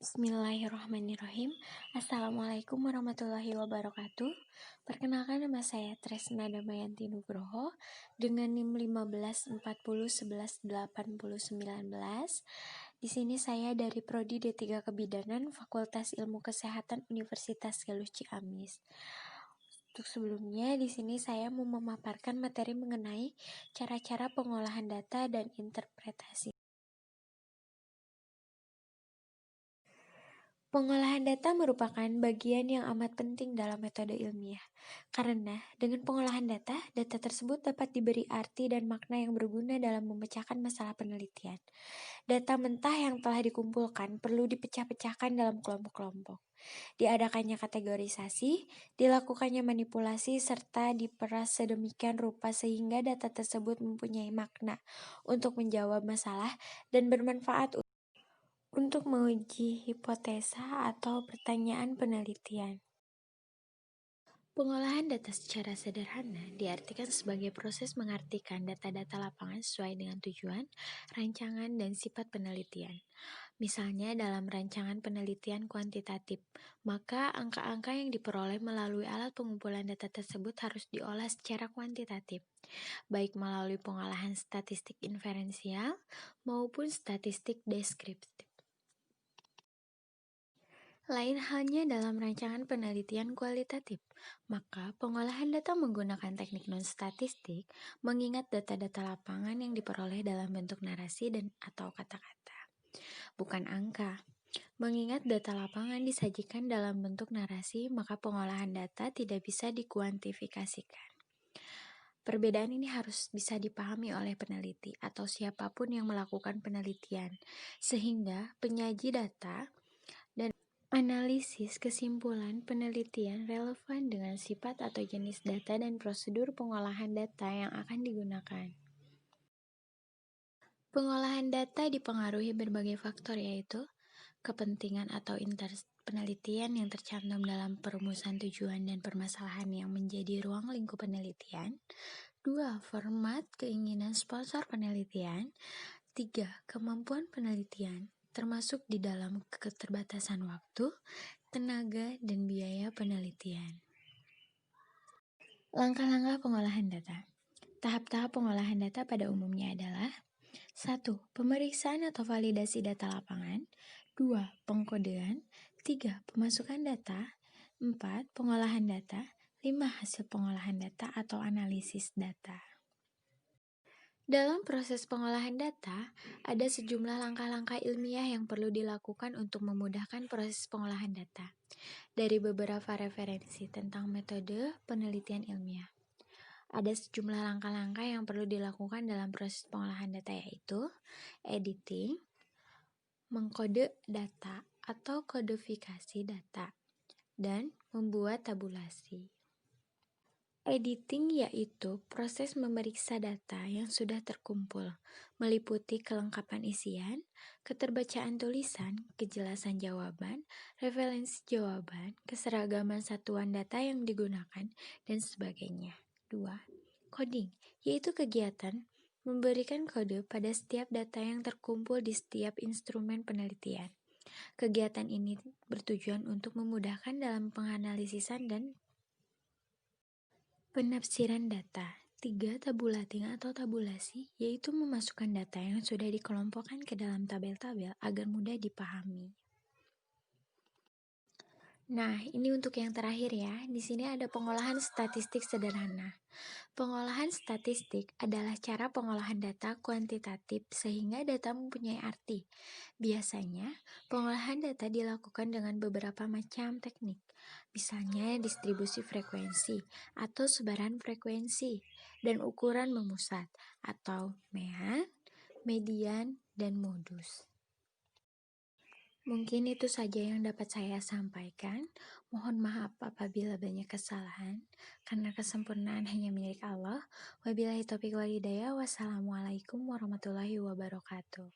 Bismillahirrahmanirrahim. Assalamualaikum warahmatullahi wabarakatuh. Perkenalkan, nama saya Tresna Damayanti Nugroho dengan NIM 1540118019. Di sini saya dari Prodi D3 Kebidanan Fakultas Ilmu Kesehatan Universitas Galuh Ciamis. Untuk sebelumnya, di sini saya mau memaparkan materi mengenai cara-cara pengolahan data dan interpretasi. Pengolahan data merupakan bagian yang amat penting dalam metode ilmiah, karena dengan pengolahan data tersebut dapat diberi arti dan makna yang berguna dalam memecahkan masalah penelitian. Data mentah yang telah dikumpulkan perlu dipecah-pecahkan dalam kelompok-kelompok. Diadakannya kategorisasi, dilakukannya manipulasi, serta diperas sedemikian rupa sehingga data tersebut mempunyai makna untuk menjawab masalah dan bermanfaat untuk menguji hipotesa atau pertanyaan penelitian. Pengolahan data secara sederhana diartikan sebagai proses mengartikan data-data lapangan sesuai dengan tujuan, rancangan, dan sifat penelitian. Misalnya dalam rancangan penelitian kuantitatif, maka angka-angka yang diperoleh melalui alat pengumpulan data tersebut harus diolah secara kuantitatif, baik melalui pengolahan statistik inferensial maupun statistik deskriptif. Lain halnya dalam rancangan penelitian kualitatif, maka pengolahan data menggunakan teknik non-statistik mengingat data-data lapangan yang diperoleh dalam bentuk narasi dan atau kata-kata, bukan angka. Mengingat data lapangan disajikan dalam bentuk narasi, maka pengolahan data tidak bisa dikuantifikasikan. Perbedaan ini harus bisa dipahami oleh peneliti atau siapapun yang melakukan penelitian, sehingga penyaji data dan analisis kesimpulan penelitian relevan dengan sifat atau jenis data dan prosedur pengolahan data yang akan digunakan. Pengolahan data dipengaruhi berbagai faktor, yaitu kepentingan atau interest penelitian yang tercantum dalam perumusan tujuan dan permasalahan yang menjadi ruang lingkup penelitian. 2. Format keinginan sponsor penelitian. 3. Kemampuan penelitian, termasuk di dalam keterbatasan waktu, tenaga, dan biaya penelitian. Langkah-langkah pengolahan data. Tahap-tahap pengolahan data pada umumnya adalah 1. Pemeriksaan atau validasi data lapangan. 2. Pengkodean. 3. Pemasukan data. 4. Pengolahan data. 5. Hasil pengolahan data atau analisis data. Dalam proses pengolahan data, ada sejumlah langkah-langkah ilmiah yang perlu dilakukan untuk memudahkan proses pengolahan data. Dari beberapa referensi tentang metode penelitian ilmiah, ada sejumlah langkah-langkah yang perlu dilakukan dalam proses pengolahan data, yaitu editing, mengkode data atau kodifikasi data, dan membuat tabulasi. Editing yaitu proses memeriksa data yang sudah terkumpul, meliputi kelengkapan isian, keterbacaan tulisan, kejelasan jawaban, referensi jawaban, keseragaman satuan data yang digunakan, dan sebagainya. 2. Coding, yaitu kegiatan memberikan kode pada setiap data yang terkumpul di setiap instrumen penelitian. Kegiatan ini bertujuan untuk memudahkan dalam penganalisisan dan penafsiran data. 3. Tabulating atau tabulasi, yaitu memasukkan data yang sudah dikelompokkan ke dalam tabel-tabel agar mudah dipahami. Nah, ini untuk yang terakhir ya. Di sini ada pengolahan statistik sederhana. Pengolahan statistik adalah cara pengolahan data kuantitatif sehingga data mempunyai arti. Biasanya, pengolahan data dilakukan dengan beberapa macam teknik. Misalnya distribusi frekuensi atau sebaran frekuensi dan ukuran memusat atau mean, median, dan modus. Mungkin itu saja yang dapat saya sampaikan. Mohon maaf apabila banyak kesalahan, karena kesempurnaan hanya milik Allah. Wabillahi taufiq wal hidayah. Wassalamualaikum warahmatullahi wabarakatuh.